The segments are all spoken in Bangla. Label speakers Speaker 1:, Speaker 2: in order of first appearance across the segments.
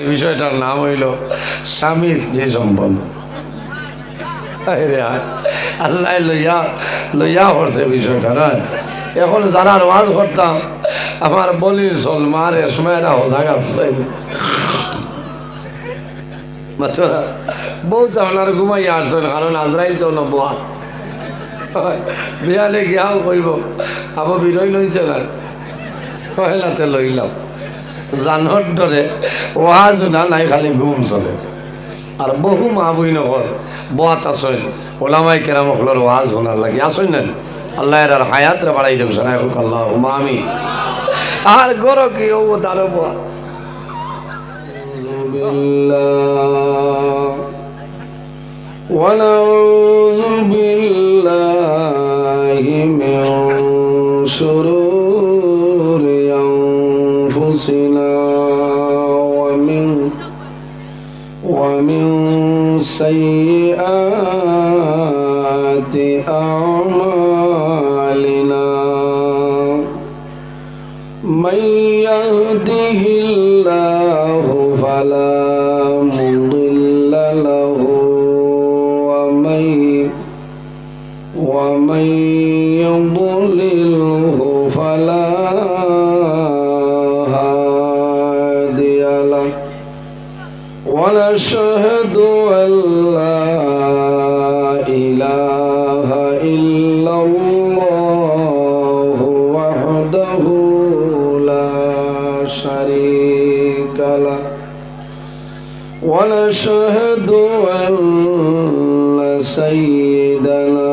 Speaker 1: বিষয়টার নাম হইল স্বামী স্ত্রী সম্বন্ধ। আল্লাহ লইয়া লইয়া করছে বিষয়টা নয়। এখন যারা ওয়াজ করতাম আমার বলি চল মারে সময়েরা হোজা গাছে বহুত আপনার ঘুমাইয়া আসছেন, কারণ আজরাইল তো নবোয়া বিয়ালে গিয়াও কইব আবো বিরই লইছে না কয়লাতে লইলাম জানর ধরে ওয়াজ না নাই, খালি ঘুম চলে। আর বহু মা বই নকর বাত আসেন ওলামাই কেরাম হলোর ওয়াজ শোনার লাগে আসেন না। আল্লাহ এর হায়াত রে বাড়াই দেব শোনা আল্লাহ আমি আর গরো কি ও তার বাত ونعوذ بالله من شرور أنفسنا ومن سيئات أعمالنا من يهده الله فلا مضل له ومن يضلله فلا هادي له ونشهد أن لا إله إلا الله وحده لا شريك له ونشهد أن سيدنا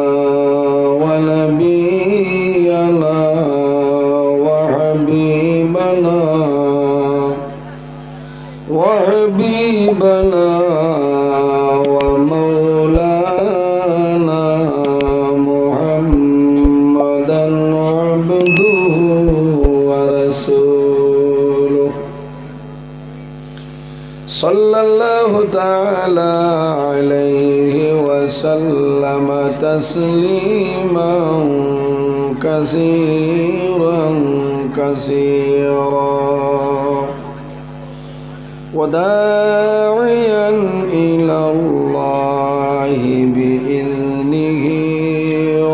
Speaker 1: ونبينا وحبيبنا ومولانا محمدا عبده ورسوله صلى الله تعالى عليه وسلم تسليما كثيرا كثيرا وداعيا إلى الله بإذنه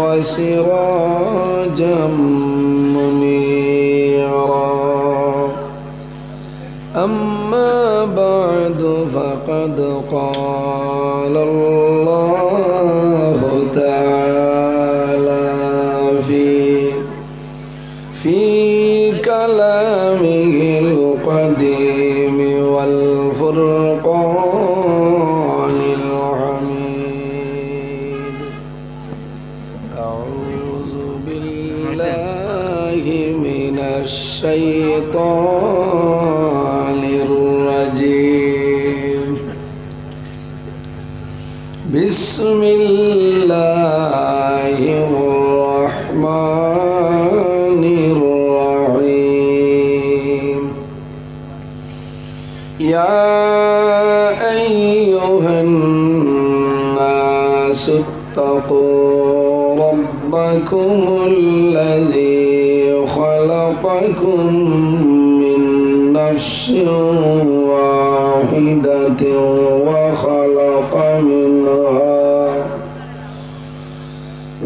Speaker 1: وسراجا منيرا أما بعد فقد قال الله تعالى في كلامه القديم والفرقان الحميد أعوذ بالله من الشيطان الرجيم بسم الله الرحمن الرحيم يا أيها الناس اتقوا ربكم الذي خلقكم من نفس واحدة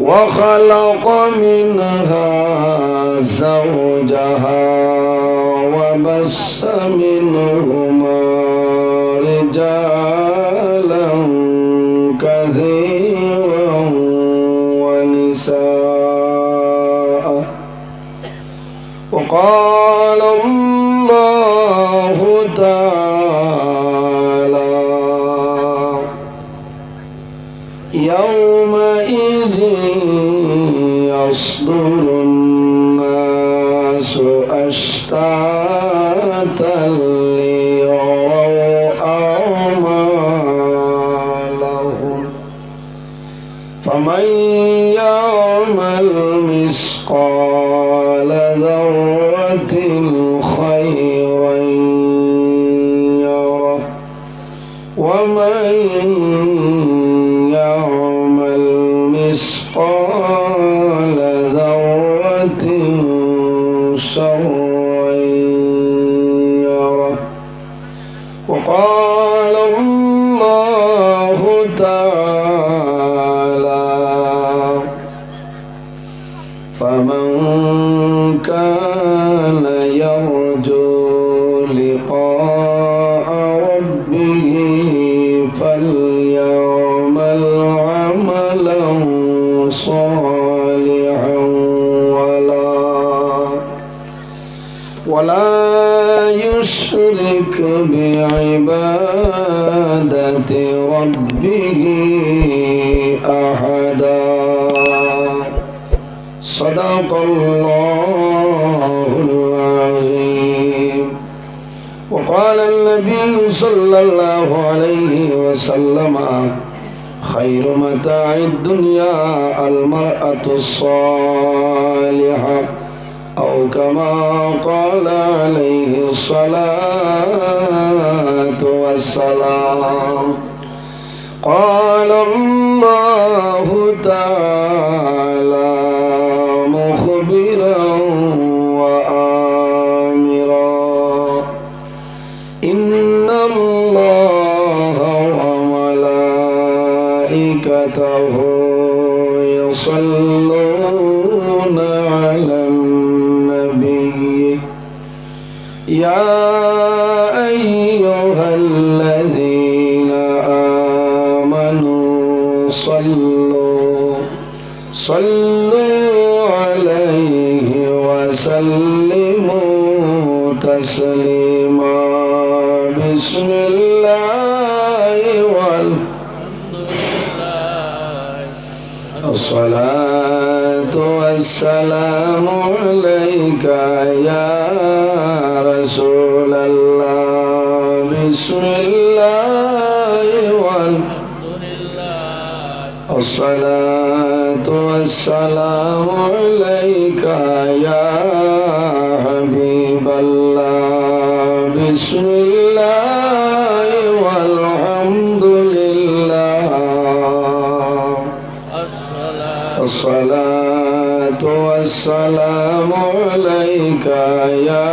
Speaker 1: وخلق منها زوجها وبث منهما رجالا كثيرا ونساء وقال الله تعالى يومئذ يصدر الناس أشتاتا ليروا أعمالهم فمن يعمل مثقال ذرة خيرا يره ومن يعمل مثقال ذرة شرا يره وقال الله تعالى فمن كان يرجو لقاء ربه فليعمل عملا صالحا ولا يشرك بعبادة ربه أحدا صدق الله العظيم. وقال النبي صلى الله عليه وسلم خير متاع الدنيا المرأة الصالحة أو كما قال عليه الصلاة والسلام. قال الله تعالى مخبرا وآمرا إن الله وملائكته يصلون على النبي يا أيها الذين آمنوا صلوا عليه وسلموا تسليما. بسم الله والصلاة والسلام عليك يا رسول الله. بسم الله والصلاة والسلام عليك يا حبيب الله. بسم الله والحمد لله. الصلاة والسلام عليك يا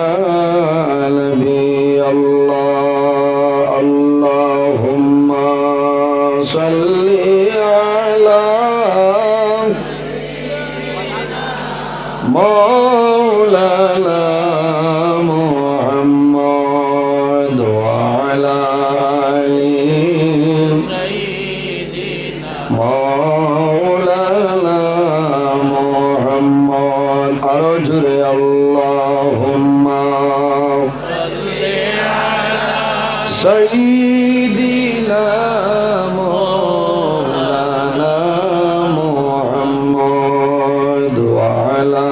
Speaker 1: نبي الله. اللهم صل على مولانا محمد وعلى آله مولانا محمد. أرجو اللهم صل على سيدنا مولانا محمد وعلى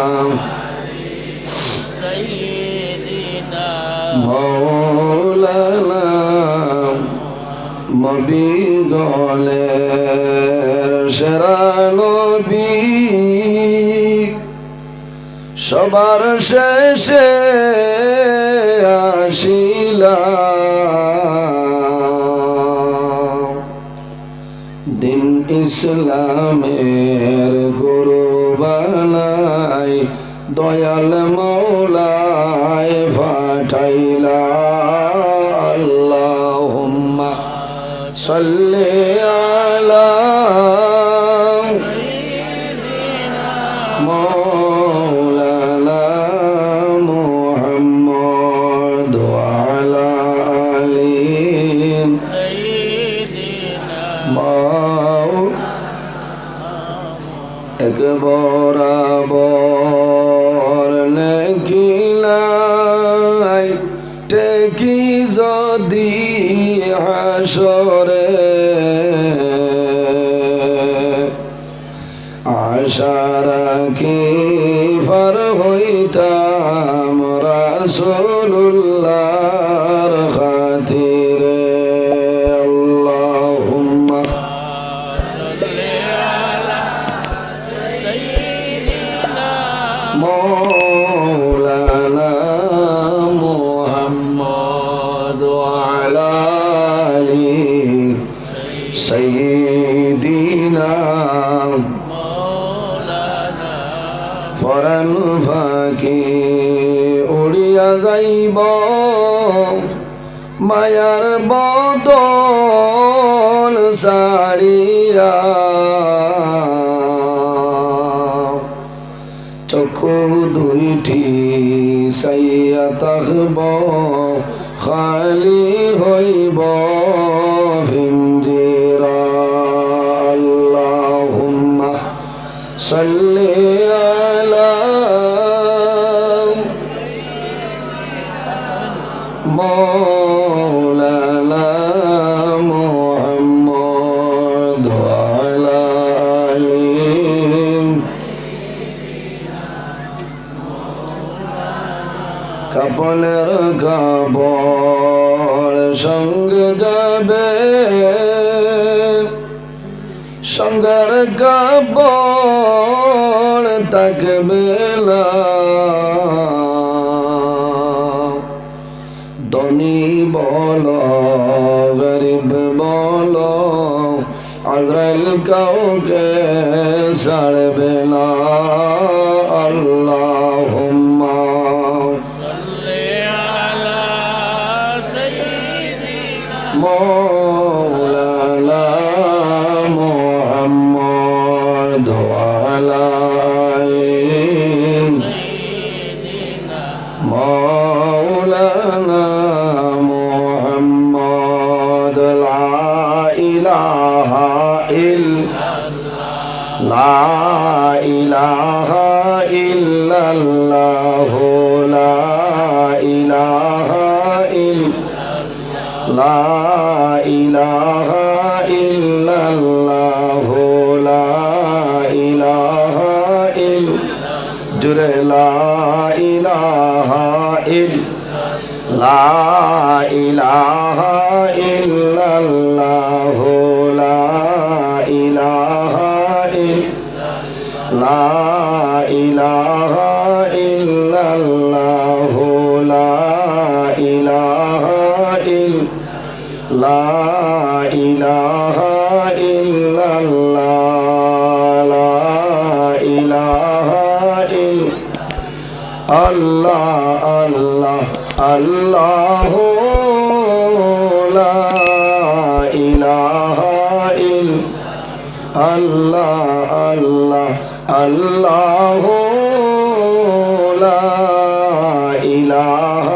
Speaker 1: سيدنا مولانا মবিগলের সেরা নবী সবার শেষে আসিলা দিন ইসলামের গুরু বানাই দয়াল মৌলায় পাঠাইলা। আল্লাহুম্মা সাল্লি আলা مولانا محمد وعلى آله এক বরাবর নেকিলাই টেকি যদি হাসরে আশা রাখি পার হইতাম রাসূলুল্লাহর খাতিরে। আল্লাহুম্মা সাল্লি আলা সাইয়্যিদিনা মাওলানা মুহাম্মদ ওয়া আলা আলি সাইয়্যিদিনা ফরান ফাঁকি উড়িয়া যাইব মায়ার বদল সারিয়া চক্ষু দুইটি সাইয়া তাকব খালি হইব ভিঞ্জিরা আল্লাহুম্মা সাল্লি আলা مولانا محمد وعلى آله কাপনের কাপড় সঙ্গে যাবে সঙ্গের কাপড় থাকবে না ধনী বল গরিব বল আজরাইল কাউকে ছাড়বে না আল্লাহুম্মা সাল্লি আলা সাইয়্যিদিনা মাওলানা মুহাম্মদ ওয়া আলা আলিহি মাওলানা لا إله إلا الله لا إله إلا لا إله إلا الله لا إله إلا جرى لا إله إلا لا إله إلا الله لا إله لا إله إلا الله لا إله إلا لا إله إلا الله لا إله إلا الله الله الله لا إله إلا الله الله الله لا إله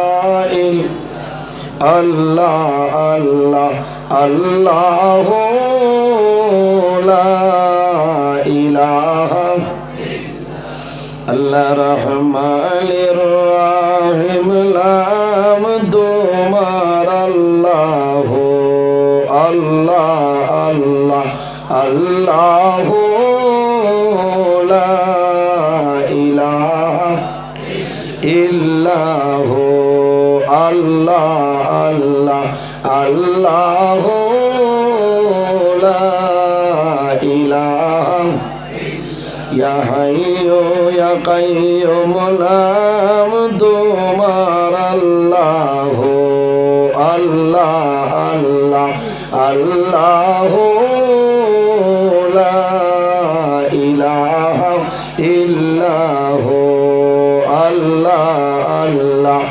Speaker 1: إلا الله الله الله لا إله الله رحمن الرحيم لام دومار الله الله الله الله لا إله إلا هو الله الله الله لا إله يا حي يا قيوم نام دومار الله الله الله الله لا إله إلا هو الله الله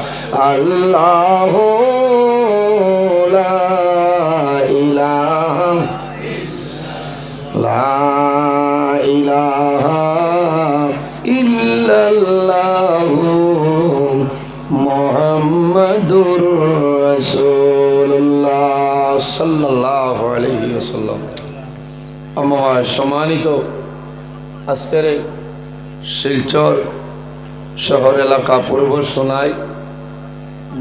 Speaker 1: الله لا إله لا إله إلا الله محمد رسول الله صلى الله عليه وسلم আমার সম্মানিত আজকের শিলচর শহর এলাকা পূর্ব সোনাই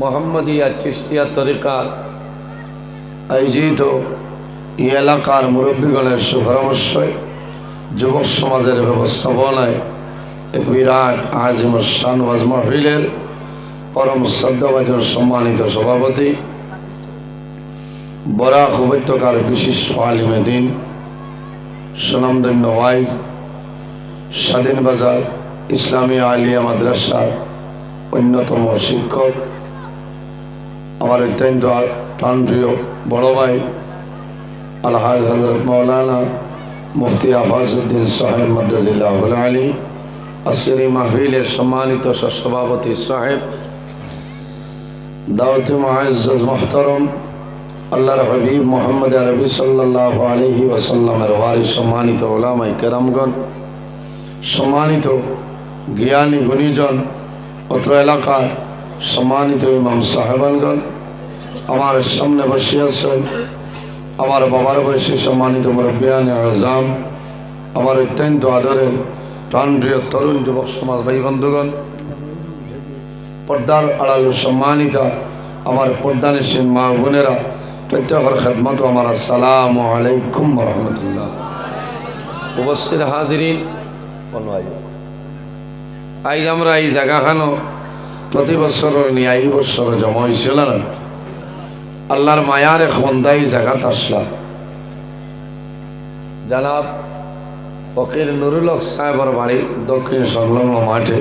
Speaker 1: মোহাম্মদিয়া চিশতিয়া তরিকার আয়োজিত এই এলাকার মুরব্বীগণের সুপরামর্শে যুবক সমাজের ব্যবস্থাপনায় এক বিরাট আজিমুস শান ওয়াজ মাহফিলের পরম শ্রদ্ধাভাজন সম্মানিত সভাপতি বরাক উপত্যকার বিশিষ্ট আলিমে দ্বীন সুনামধন্য ওয়াইফ স্বাধীন বাজার ইসলামী আলিয়া মাদ্রাসার অন্যতম শিক্ষক আমার অত্যন্ত প্রাণপ্রিয় বড় ভাই আলহাজ হযরত মাওলানা মুফতি আফাজউদ্দিন সাহেব মাদ্দাজিল্লাহুল আলী, আজকের এই মাহফিলের সম্মানিত সভাপতি সাহেব দাওয়াতে মুআজ্জাজ মুহতারাম আল্লাহর হাবিব মুহাম্মদ আরবি সাল্লাল্লাহু আলাইহি ওয়াসাল্লামের ওয়ারিস সম্মানিত উলামায়ে কেরামগণ, সম্মানিত জ্ঞানী গুণীজন, অত্র এলাকার সম্মানিত ইমাম সাহেবানগণ, আমার সামনে বসে আছেন আমার বাবার বয়সী সম্মানিত মুরব্বিয়ানে আযম, আমার অত্যন্ত আদরের প্রাণপ্রিয় তরুণ যুবক সমাজ ভাই বন্ধুগণ, পর্দার আড়াল সম্মানিত আমার পর্দানিসীন মা বোনেরা, প্রত্যেকের খেদমত আমার আসসালামু আলাইকুম ওয়া রাহমাতুল্লাহ। উপস্থিত হাজিরিন, আজ আমরা এই জায়গাখানো প্রতি বছর নিয়ে এই বছর জমা হয়েছিল না, আল্লাহর মায়ার এক বন্দাই জায়গাত আসলাম। জানাব ফকির নুরুল হক সাহেবের বাড়ি দক্ষিণ সংলগ্ন মাঠে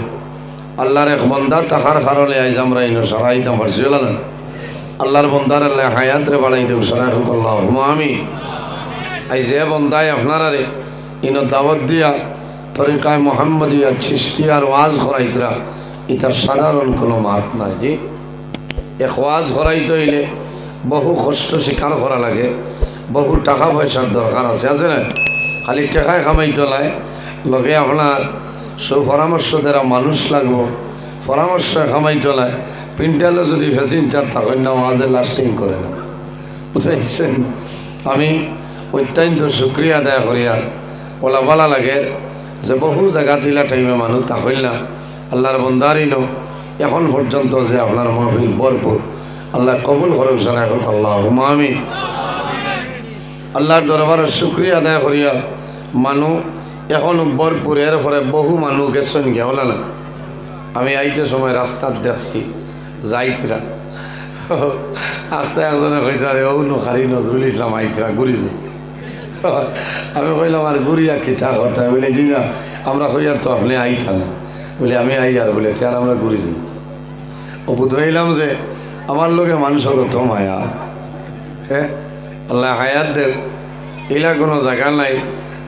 Speaker 1: আল্লাহর এক বন্দা তাহার কারণে আজ আমরা ইনো সরাইতে পারছিল না। আল্লাহর বন্দার আল্লাহ হায়াতরে বাড়াইতে সরাই আল্লাহ আমি এই যে বন্দায় আপনারা রে ইনো দাওয়াত দিয়া তরিকায় মোহাম্মদিয়া চিশতিয়ার ওয়াজ করাইতরা, ইতার সাধারণ কোনো মাত নাই। জি, এক ওয়াজ করাইতে হইলে বহু কষ্ট স্বীকার করা লাগে, বহু টাকা পয়সার দরকার আছে না? খালি টাকায় কামাইতে লাই লগে আপনার সুপরামর্শ দ্বারা মানুষ লাগবো, পরামর্শ কামাইতে লাই প্রিন্টালে যদি ভ্যাসিনটার থাকেন না ওয়াজে লাস্টিং করে না, বুঝেছেন? আমি অত্যন্ত শুক্রিয়া আদায় করিয়া ওলা বলা লাগে যে বহু জায়গা দিলা টাইমে মানুষ থাকেন না, আল্লাহর বন্দারিনো এখন পর্যন্ত যে আপনার মহফিল ভরপুর, আল্লাহ কবুল করুক সারা হোক আল্লাহ আমি আল্লাহর দরবারের শুক্রিয়া আদায় করিয়া মানুষ এখন ভরপুর, এর পরে বহু মানুষ গেছেন গিয়া হল না। আমি আইতে সময় রাস্তার দেখছি যাইতরা আস্তে একজনে কইতারে ও নখারি নজরুল ইসলাম আইতরা ঘুরিছে। আমি কইলাম আর ঘুরিয়া কিতা কথা বলে জি না, আমরা কইয়ার তো আপনি আইতা না বলে আমি আই আর বলে আর আমরা ঘুরিছি। ও বুধ হইলাম যে আমার লোকে মানুষের তো মায়া, হ্যাঁ আল্লাহ হায়াত দেব, এলা কোনো জায়গা নাই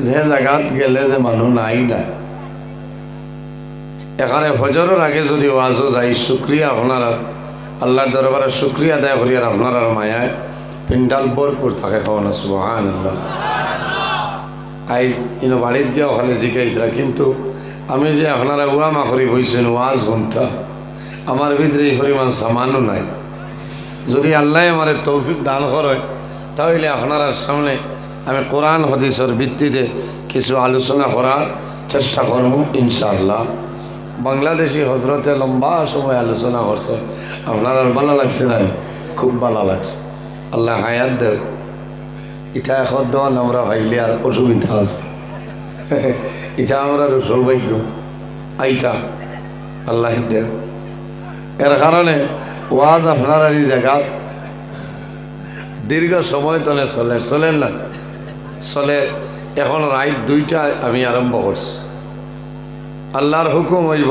Speaker 1: যে জায়গাত গেলে যে মানুষ নাই না। এখানে ফজরের আগে যদি ওয়াজও যাই, শুক্রিয়া আপনারা আল্লাহর দরবারে শুক্রিয়া আদায় করি, আর আপনারা মায়ায় পিন্ডাল ভরপুর থাকে খাওয়ানো সুবহানাল্লাহ। আই ইনো বাড়ির গিয়ে ওখানে জিকাইতরা, কিন্তু আমি যে আপনারা উয়া মা করি বইছেন ওয়াজ শুনতা, আমার ভিতরে এই পরিমাণ সামানও নাই। যদি আল্লাহ আমার তৌফিক দান করে তাহলে আপনার সামনে আমি কোরআন হাদিসের ভিত্তিতে কিছু আলোচনা করার চেষ্টা করব ইনশাআল্লাহ। বাংলাদেশি হজরতে লম্বা সময় আলোচনা করছে, আপনার ভালো লাগছে না? খুব ভালো লাগছে, আল্লাহ হায়াত দেব। ইটা এখন দেওয়ান আমরা ভাইলে আর অসুবিধা আছে, এটা আমরা সৌভাগ্য আইটা আল্লাহ দেব। এর কারণে ওয়াজ আপনার এই জায়গা দীর্ঘ সময় তলে চলেন না, চলে। এখন রাত 2টায় আমি আরম্ভ করছি। আল্লাহর হুকুম হইব,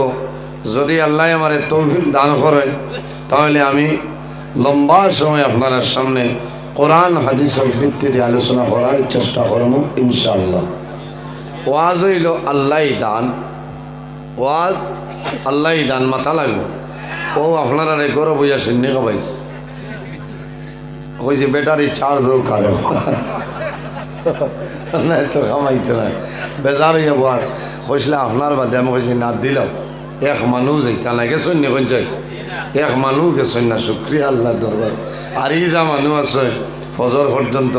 Speaker 1: যদি আল্লাহ আমার তৌফিক দান করেন তাহলে আমি লম্বা সময় আপনার সামনে কোরআন হাদিসের ভিত্তিতে আলোচনা করার চেষ্টা করব ইনশাআল্লাহ। ওয়াজ হইল আল্লাহ দান, ওয়াজ আল্লাহ দান, মাথা লাগবে। ও আপনারা গৌরব হইয়া সিন্নি খাবাইছে, কইছে ব্যাটারি চার্জও কারে না, তো খামাইতো না, বেজার হইয়া বার কইসলে আপনার বাদে আমি কইছি না দিলাম। এক মানুষ যাইতা না গেছেন নি, কইছে এক মানুষ গেছেন না, শুক্রিয়া আল্লাহ দরবার। আর ই যা মানুষ আছে ফজর পর্যন্ত,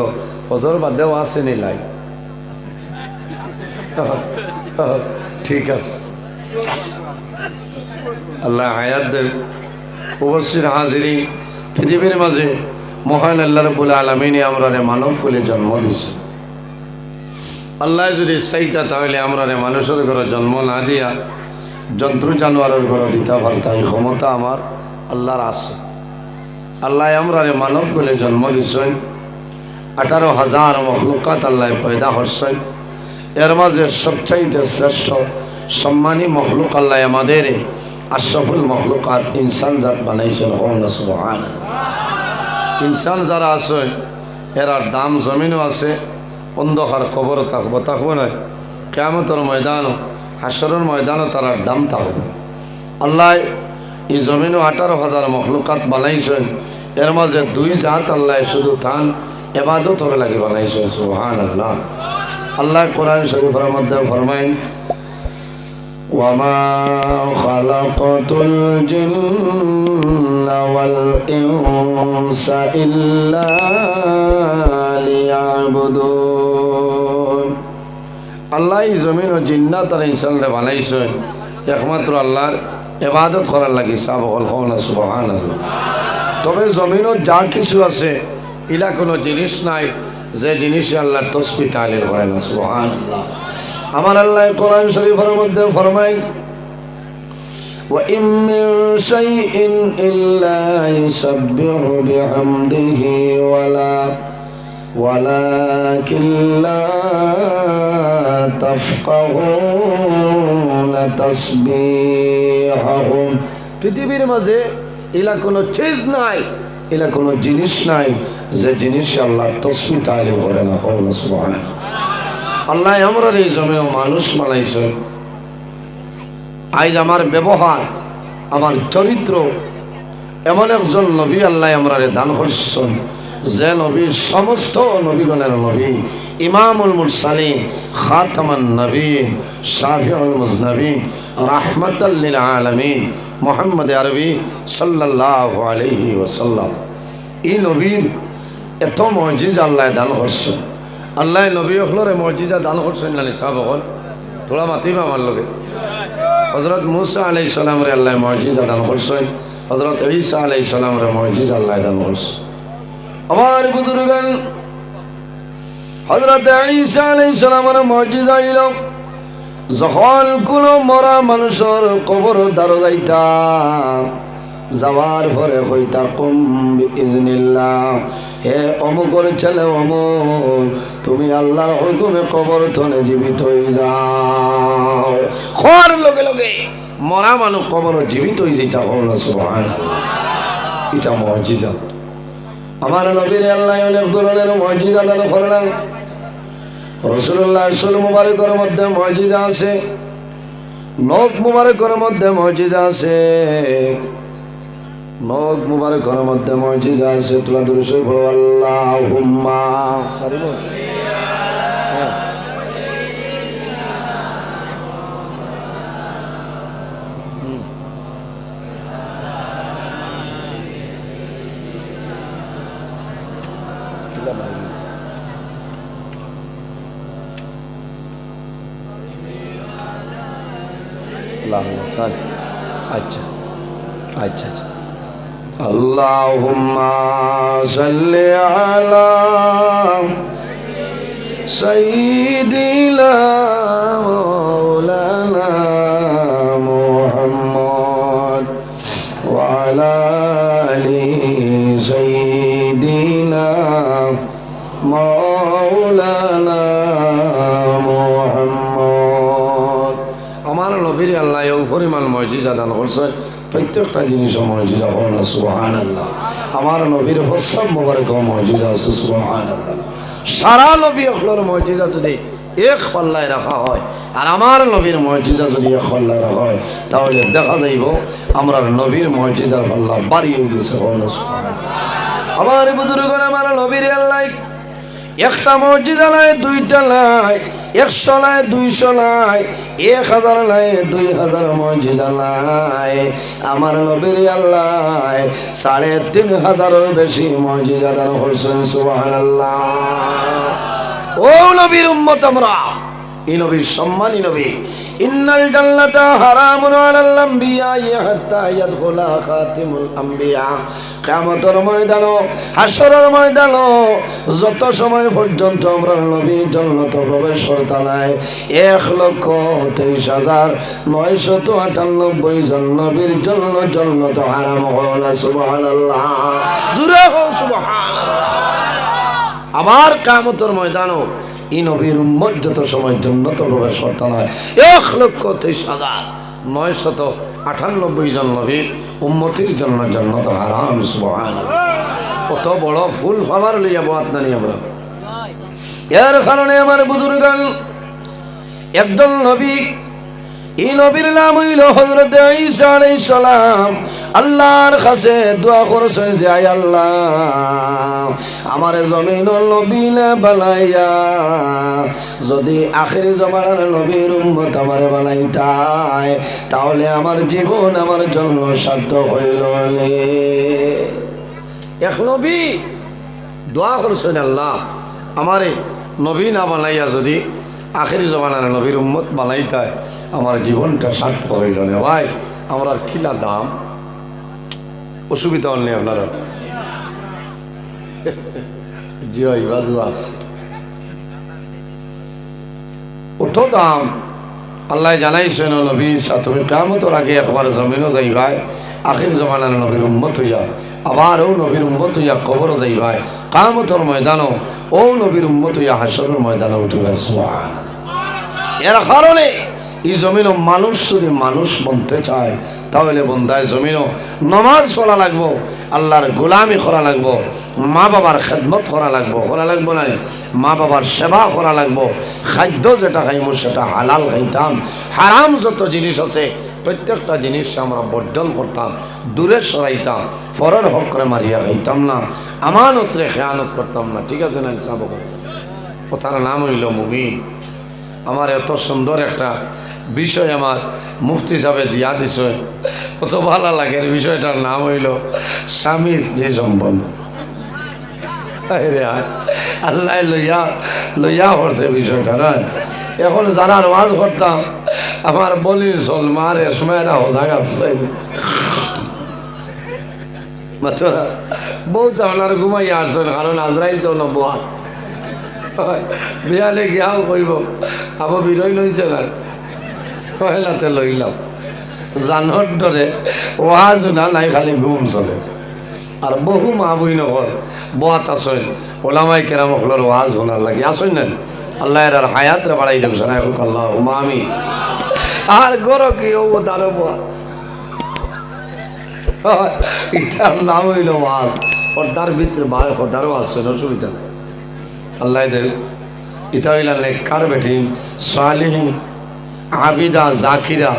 Speaker 1: ফজর বাদেও আছে নি লাই, ঠিক আছে, আল্লাহ হায়াত দেব। উপস্থিত হাজিরিন, পৃথিবীর মাঝে মহান আল্লাহ রাব্বুল আলামিন আমরা মানব কুলে জন্ম দিছে। আল্লাহ যদি চাইতা তাহলে আমরা মানুষের ঘরে জন্ম না দিয়া জন্তু জানোয়ারের ঘরে দিতে পারতাম, এই ক্ষমতা আমার আল্লাহর আছে। আল্লাহ আমরা মানব কুলে জন্ম দিছেন, 18,000 মখলুকাত আল্লাহ পয়দা করছেন। এর মাঝে সবচাইতে শ্রেষ্ঠ সম্মানী মখলুক আল্লাহ আমাদের আশরাফুল মখলুকাত ইনসান জাত বানাইছেন। সুবহানাল্লাহ। ইনসান যারা আছে এরার দাম জমিনও আছে, অন্ধকার কবরও থাকবো নয়, কিয়ামতের ময়দানও হাসরের ময়দানও তারার দাম থাকবে। আল্লাহ এই জমিনও 18,000 মখলুকাত বানাইছেন, এর মাঝে দুই জাত আল্লাহ শুধু তান ইবাদত করে লাগে বানাইছেন। সুবহানাল্লাহ। আল্লাহ কোরআন শরীফের মধ্যে ফরমায়, ওয়ামা খালাকাতুল জিন্না ওয়াল ইনসা ইল্লা লিয়াবুদুন। আল্লাহ এই জমিন ও জিন্নাত আর ইনসানরে বানাইছেন একমাত্র আল্লাহর ইবাদত করার লাগি। সাবল হওয়া সুবহানাল্লাহ। তবে জমিনও যা কিছু আছে ইলা কোনো জিনিস নাই যে জিনিসে আল্লাহর তাসবিহ তাহলিল করে না। সুবহানাল্লাহ। আমার আল্লাহ কোরআন শরীফের মধ্যে ফরমায়, ওয়া ইম মিন শাইইন ইল্লা ইউসাব্বিহু বিহামদিহি ওয়ালাকিন লা তাফকাহুনা তাসবিহাহুম। পৃথিবীর মাঝে ইলা কোনো চিজ নাই, ইলা কোনো জিনিস নাই যে জিনিস আল্লাহর তাসবিহ তাহলিল করে না। সুবহানাল্লাহ। আল্লাহ আমরা এই জমিনে মানুষ বানাইছে। আজ আমার ব্যবহার, আমার চরিত্র, এমন একজন নবী আল্লাহ আমরা দান করছেন যে নবী সমস্ত নবীগণের নবী, ইমামুল মুরসালিন, খাতামান নবীন, শাফিউল মুজনবিন, রাহমাতাল লিল আলামিন, মুহাম্মদ আরবি সাল্লাল্লাহু আলাইহি ওয়াসাল্লাম। এই নবীর এত মুজিজা আল্লাহ দান করছেন। আল্লাহ নবী হলরে মুজিজা দান করছেন না সাহাবাগণ থোড়া মাতিবা আমার লগে। হযরত মুসা আলাইহিস সালামরে আল্লাহ মুজিজা দান করছেন, হযরত ঈসা আলাইহিস সালামরে মুজিজা আল্লাহ দান করছেন। আমার বুজুর্গান হযরত ঈসা আলাইহিস সালামের মুজিজা হইল যখন কোনো মরা মানুষের কবর দ্বারা যাইতা, যাওয়ার পরে হইতা কুম বিইজনিল্লাহ, হে অমুকের ছেলে অমুক, তুমি আল্লাহর হুকুমে কবর তলে জীবিত হয়ে যাও। হওয়ার লগে লগে মরা মানুষ কবর জীবিত হয়ে যেটা হল। সুবহানাল্লাহ। এটা মুজিজা। আমার নবীর আল্লাহ অনেক ধরনের মুজিজা দান করলেন। রাসূলুল্লাহ সাল্লাল্লাহু মুবারকের মধ্যে মুজিজা আছে, নখ মুবারকের মধ্যে মুজিজা আছে, নখ মুবারকের মধ্যে মুজিজা আছে। তোলা দুরূদ পড়ো আল্লাহুম্মা আচ্ছা আচ্ছা আচ্ছা। আল্লাহুম্মা সাল্লি আলা সাইয়্যিদিনা মাওলানা মুহাম্মদ ওয়া আলা আলি সাইয়্যিদিনা মাওলানা মুহাম্মদ। আমার নবীর আল্লাহ এই পরিমাণ মুজিজা দান করছে, প্রত্যেকটা জিনিসও মুজিজা। সুবহানাল্লাহ। আমার নবীর প্রস্তাব মোবারক মুজিজা আছে। সুবহানাল্লাহ। সারা নবী হলোর মুজিজা যদি এক পাল্লায় রাখা হয় আর আমার নবীর মুজিজা যদি এক পাল্লায় রাখা হয়, তাহলে দেখা যাইব আমরা নবীর মুজিজার পাল্লা বাড়িয়ে গেছে। আমার বুজুর্গণ, আমার নবীর আল্লাহ একটা মুজিজা নাই, দুইটা নাই, 100 নাই, 200 নাই, 1000 নাই, 2000 মুজিজা নাই। আমার নবীর আল্লাহ 3500 বেশি মুজিজা দান করছেন। সুবহানাল্লাহ। ও নবীর উম্মত আমরা, এই নবীর সম্মানী নবী। ইন্নাল জান্নাতা হারামুন আলাল আম্বিয়া হাত্তা ইয়াদখুলা খাতিমুল আম্বিয়া। কিয়ামতের ময়দানে, হাশরের ময়দানে যত সময় পর্যন্ত আমরা নবী জান্নাতে প্রবেশ করতে নাই, 1,23,998 জন নবীর জন্য জান্নাত হারাম হল। সুবহানাল্লাহ। জোরে হো সুবহানাল্লাহ। আমার কিয়ামতের ময়দানে এই নবীর উম্মত যত সময় জান্নাতে প্রবেশ করতে নাই, 1,23,998 জন নবীর উম্মতির জন্য জান্নাত হারাম। সুবহানাল্লাহ। কত বড় ফুল ফাবার লইয়া বাত নানি আমরা। এর কারণে আমার বুজুর্গান একজন নবী এই নবীর নাম হইল হযরত ঈসা আলাইহিস সালাম। আল্লাহর কাছে দোয়া করছেন যে আয় আল্লাহ, আমার জমিনের নবীলে বানাইয়া যদি আখিরি জমানার নবীর উম্মত আমারে বানাইতায়, তাহলে আমার জীবন আমার জন্য সার্থক হইল। এক নবী দোয়া করছেন, আল্লাহ আমারে নবী না বানাইয়া যদি আখিরি জমানার নবীর উম্মত বানাইতায়, আমার জীবনটা সার্থক হইল না। ভাই আমরা কিলা দাম, অসুবিধা নেই আপনারা জি ভাই বাজু আছে উঠো দাম। আল্লাহ জানাইছেন নবী তুমি কিয়ামতের আগে একবার জমিনও যাইবাই, আখির জমানার নবীর উম্মত হইয়া আবারও নবীর উম্মত হইয়া কবরও যাইবাই, কিয়ামতের ময়দানও ও নবীর উম্মত হইয়া হাসরের ময়দানে উঠিবে। সুবহানাল্লাহ। এর কারণে এই জমিনও মানুষ যদি মানুষ বনতে চায়, তাহলে বন্ধায় জমিনও নমাজ পড়া লাগবো, আল্লাহর গোলামি করা লাগবো, মা বাবার খেদমত করা লাগবো না, মা বাবার সেবা করা লাগবো। খাদ্য যেটা খাইমো সেটা হালাল খাইতাম, হারাম যত জিনিস আছে প্রত্যেকটা জিনিস আমরা বর্জন করতাম, দূরে সরাইতাম, পরের হক করে মারিয়া খাইতাম না, আমানতরে খেয়ানত করতাম না। ঠিক আছে না সাব? কথার নাম হইল মুমিন। আমার এত সুন্দর একটা বিষয় আমার মুফতি সাহেব দিয়া দিছে, কত ভালো লাগে। বিষয়টার নাম হইল স্বামী স্ত্রী সম্বন্ধ। আল্লাহ লইয়া করছে বিষয়টা না। এখন যারা ওয়াজ করতাম আমার বলি সলমার এসমায়রা হোজাগ আসছে বাচ্চারা বহুত আপনার ঘুমাইয়া আসছেন, কারণ আজরাইল তো নবুয়া বিয়ালে গিয়াও কইব আবার বিরই লইছে না, কয়লাতে লইলাম জানোর ধরে ওয়াজ না নাই খালি ঘুম চলে। আর বহু মা বই নগর বাত আসেন ওলামাই কেরাম হলোর ওয়াজ শোনার লাগে আসেন না। আল্লাহ এর হায়াতরে বাড়াই দেব শোনা এখন আল্লাহ আমি আর গর কি ও তার ইটার নাম হইল ওয়াজ। পর্দার ভিতরে বার পর্দারও আসছেন, অসুবিধা নেই। আল্লাহ দেব ইটা হইলা নেককার বেটি সালিহিন আবিদা জাকিরা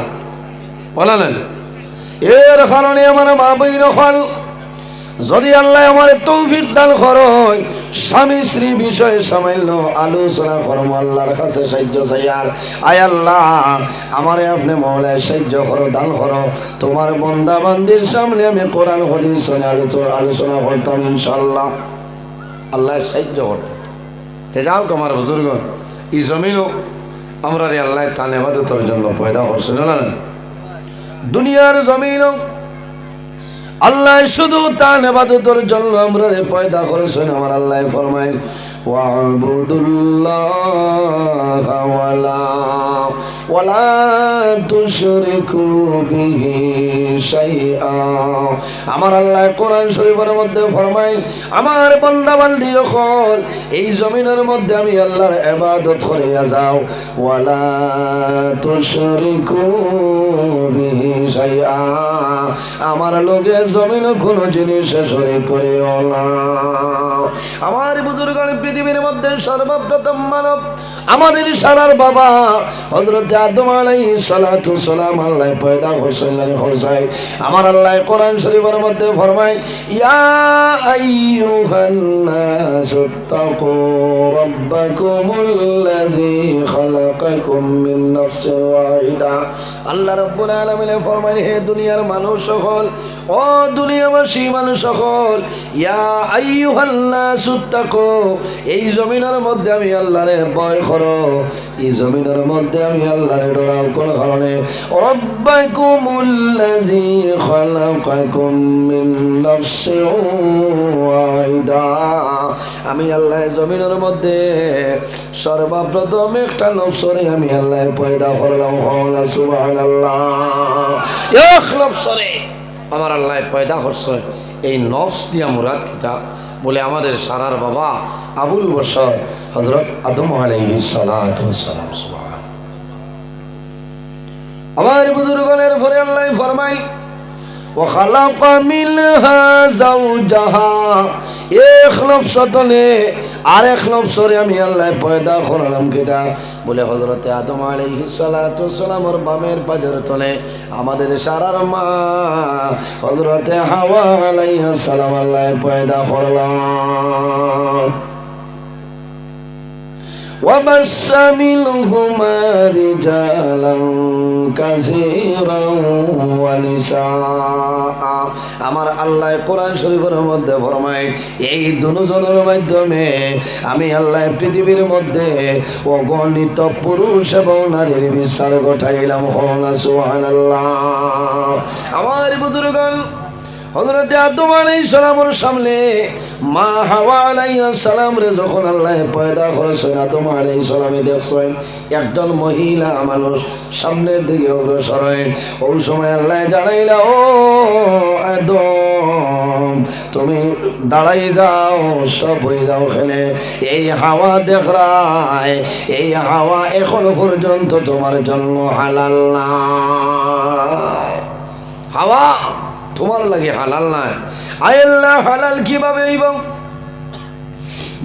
Speaker 1: বলেন। এর কারণে আমার মা বইন হল যদি আল্লাহ আমার তৌফিক দান করেন, স্বামী স্ত্রী বিষয়ে সামান্য আলোচনা করবো, আল্লাহর কাছে সাহায্য চাই। আর আয় আল্লাহ আমারে আপনি মওলায় সাহায্য করো, দান করো। তোমার বন্দা বান্দির সামনে আমি কোরআন হাদিস আলোচনা করতাম ইনশাআল্লাহ, আল্লাহ সাহায্য করতাম। তে যাও আমার বুজুর্গ, এই জমিনও আমরা রে আল্লাহ তান ইবাদতের জন্য পয়দা করছে না। দুনিয়ার জমিনও আল্লাহ শুধু তান ইবাদতের জন্য আমরা রে পয়দা করেছেন। আমার আল্লাহ ফরমায় ওয়াবুদুল্লাহ ওয়ালা তুশরিকু বিহি শাইআ। আমার আল্লাহ কোরআন শরীফের মধ্যে ফরমায় আমার বান্দা বান্দি হল এই জমিনের মধ্যে আমি আল্লাহর ইবাদত করিয়া যাও, ওয়ালা তুশরিকু বিহি শাইআ। আমার লগে জমিন কোনো জিনিস শরীক করিও না। আমার বুজুর্গণ পৃথিবীর মধ্যে সর্বপ্রথম মানব আমাদের সারার বাবা হযরত আদম আলাইহিস সালাতু সালাম আল্লাহ পয়দা করছিলেন হোসাই। আমার আল্লাহ কোরআন শরীফের মধ্যে ফরমায় ইয়া আইয়ুহান নাসু তাকু রাব্বাকুমুল্লাযী খালাকাকুম মিন নাফসিন ওয়াহিদা। আল্লাহ রাব্বুল আলামিন ফরমায় হে দুনিয়ার মানুষ সকল, ও দুনিয়াবাসী মানুষ সকল, ইয়া আইয়ুহান নাসু তাকু, এই জমিনের মধ্যে আমি আল্লাহরে ভয় করো, এই জমিনের মধ্যে আমি আল্লাহরে ডরাও। কোন কারণে? রাব্বাকুমুল্লাযী খালাকাকুম মিন নাফসিন ওয়াহিদা। আমি আল্লাহ জমিনের মধ্যে সর্বপ্রথম একটা নফসরে আমি আল্লাহ পয়দা করলাম। সুবহানাল্লাহ। এক নফসরে আমার আল্লাহ পয়দা করছে। এই নফস দিয়া মুরাদ কিতাব বলে আমাদের সারার বাবা আবুল বশর হযরত আদম আলাইহিস সালাতু ওয়াসসালাম। সুবহান। আমার বুজুর্গণের পরে আল্লাহ ফরমায় وخلق منها زوجها এক নফস তলে আরেক নফসরে আমি আল্লাহ পয়দা করলাম কিনা বলে হযরতে আদম আলাইহিস সালাতু ওয়াসসালামের বামের পাজর তলে আমাদের সারার মা হযরতে হাওয়া আলাইহিস সালাম আল্লাহ পয়দা করলাম وبث منهما رجالا كثيرا ونساء আমার আল্লাহ কোরআন শরীফের মধ্যে ফরমায় এই দুজনের মাধ্যমে আমি আল্লাহ পৃথিবীর মধ্যে অগণিত পুরুষ এবং নারীর বিস্তার ঘটাইলাম সুবহানাল্লাহ আমার বুজুর্গগণ হযরত আদম আলাইহিস সালামের সামনে মা হাওয়া আলাইহিস সালাম রে যখন আল্লাহ পয়দা করেছেন আদম আলাইহিস সালামে দেখছেন একজন মহিলা মানুষ সামনের দিকে অগ্রসর হয় ওই সময় আল্লাহ জানাইলা ও আদম তুমি দাঁড়াই যাও স্টপ হয়ে যাও খেলে এই হাওয়া দেখরায় এই হাওয়া এখনো পর্যন্ত তোমার জন্য হালাল না হাওয়া তোমার লাগে হালাল না আল্লাহ হালাল কিভাবে হইব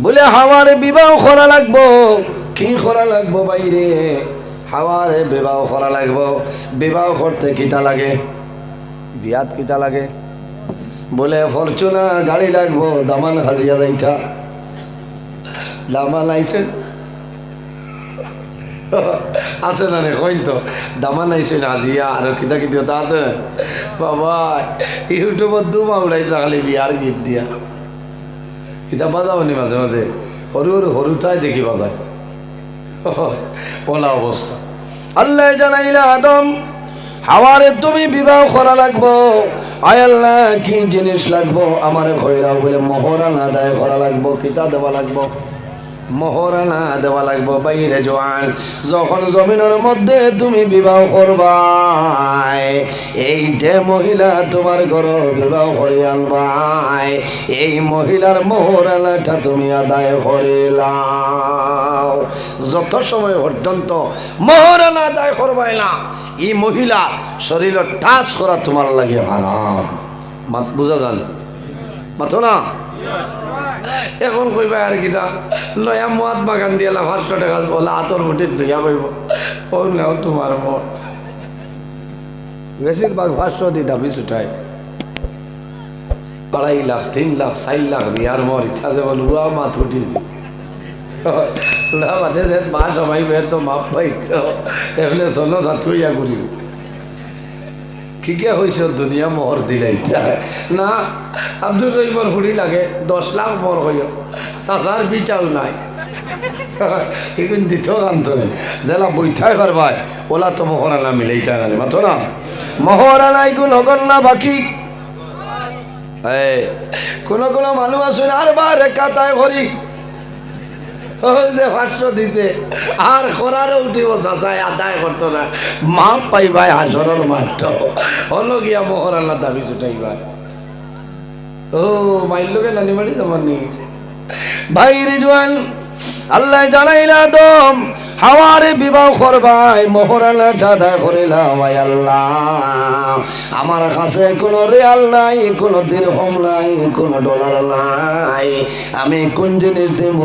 Speaker 1: বলে হাওয়ার বিবাহ করা লাগবো কি করা লাগবো বাইরে হাওয়ার বিবাহ করা লাগবো বিবাহ করতে কিটা লাগে বিয়াত কিটা লাগে বলে ফরচুনার গাড়ি লাগবো দামান হাজিয়া যাইতা দামান আইছে আছে না রে কইন তো দামান আইছে না হাজিয়া আর কিতা কিতা তো আছে বাবা ইউটিউবত দুমা উড়াইতা খালি বিয়ার গীত দিয়া কিতা বাজাবনি মাঝে মাঝে হরুতাই দেখি বাজায় ওলা অবস্থা আল্লাহ জানাইলা আদম হাওয়ারে তুমি বিবাহ করা লাগবো আয় আল্লাহ কি জিনিস লাগবো আমার কইরাও বলে মোহরানা আদায় করা লাগবো কিতা দেওয়া লাগবো মোহরানা দেওয়া লাগবো বাইরে জোয়ান যখন জমিনের মধ্যে তুমি বিবাহ করবা এই যে মহিলা তোমার ঘর বিবাহ করে আনবাই এই মহিলার মোহরানাটা তুমি আদায় করিলাও যত সময় পর্যন্ত মোহরানা আদায় করবাই না এই মহিলা শরীর টাচ করা তোমার লাগে হারাম মাত বুঝা যান মাথো না এখন কইবা আর কিতা লয়া মহাত্মা গান্ধী এলা 500 টাকা বলে আতর উঠে লইয়া কইব ও নাও তোমার মন বেশিরভাগ 500 দিয়ে দাবি ছুটায় 2.5 লাখ 3 লাখ 4 লাখ বিয়ার মর ইচ্ছা যেমন উয়া মাত উঠিয়েছে তোরা বাদে যে মা সবাই তো মাপ পাইছ এমনি চলো যাতুইয়া করিব কি কে হয়েছে দুনিয়া মোহর দিলাই না আব্দুর রহিমর হুড়ি লাগে 10 লাখ মোহর হইল চাচার বিটাও নাই এখন দিতেও কান্ত জেলা বৈঠাই পারবাই ওলা তো মোহরানা মিলে এইটা না মাত্র না মোহরানা এগুলো নগর না বাকি কোনো কোনো মানুষ আছে আর বারে কাতায় ভরি যে 500 দিছে আর খরারে উঠিব চাচাই আদায় করতো না মাপ পাইবাই হাসরের মাত্র হলো গিয়া মোহরানা দাবি ছুটাইবাই ও মাইলকে নানি বাড়ি যাবানি ভাই রিজওয়ান আল্লাহ জানাইলা আদম হাওয়ারে বিবাহ করবাই মোহরানাটা আদায় করিলাম আল্লাহ আমার কাছে কোনো রিয়াল নাই কোনো দিরহম নাই কোনো ডলার নাই আমি কোন জিনিস দেব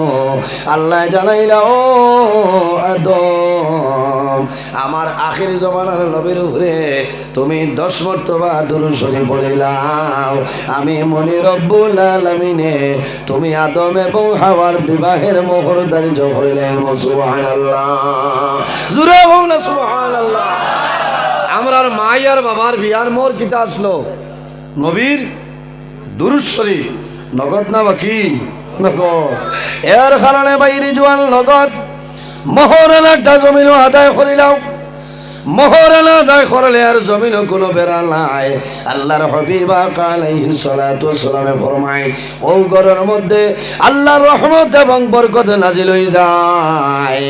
Speaker 1: আল্লাহ জানাইলা ও আদম আমার আখির জমানার নবীর উপরে তুমি 10 মর্তবা দুরূদ শরীফ পড়িলাম আমি মনি রব্বুল আলামিনে তুমি আদম এবং হাওয়ার বিবাহের মোহর ধার্য করিলেন সুবহানাল্লাহ জুরে বল সুবহানাল্লাহ আমরার মায়ের বাবার বিয়ার মোর কিতা আসলো নবীর দুরূদ শরীফ নগদ না বাকি নগদ এর কারণে বাইরে জওয়ান নগদ মোহরানাটা জমিন আদায় করিলাম মোহরানা আদায় করলে আর জমিন কোনো বেড়া নাই আল্লাহর হাবিব আলাইহিস সালাতু ওয়াসসালামে ফরমায় ও ঘরের মধ্যে আল্লাহর রহমত এবং বরকত নাজিল হয়ে যায়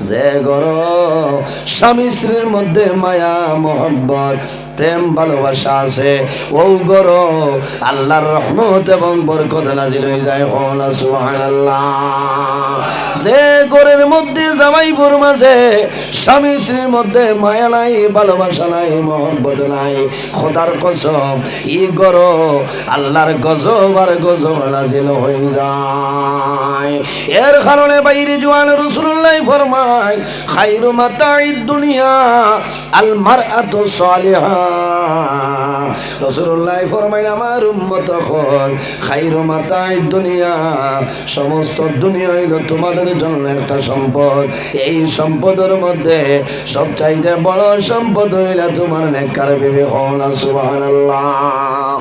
Speaker 1: যে ঘর স্বামী স্ত্রীর মধ্যে মায়া মোহব্বত প্রেম ভালোবাসা আছে ও ঘর আল্লাহর রহমত এবং বরকত নাজিল হয়ে যায় সুবহানাল্লাহ যে ঘরের মধ্যে জামাই বউর মাঝে স্বামী স্ত্রীর মধ্যে মায়া নাই, ভালোবাসা নাই, মহব্বত নাই, খোদার কসম ই করো আল্লাহর গজব আর গজব নাজিল হয়ে যায়। এর কারণে বাইরে জওয়ান রাসূলুল্লাহ ফরমায় খায়রু মাতাঈদ দুনিয়া আল মারআতু সালিহা। রাসূলুল্লাহ ফরমায় আমার উম্মত হল খায়রু মাতাঈদ দুনিয়া, সমস্ত দুনিয়া হইল তোমাদের জন্য একটা সম্পদ। এই সম্পদের মধ্যে সবচাইতে বড় সম্পদ হইল তোমার নেককার বিবি হও না। সুবহানাল্লাহ।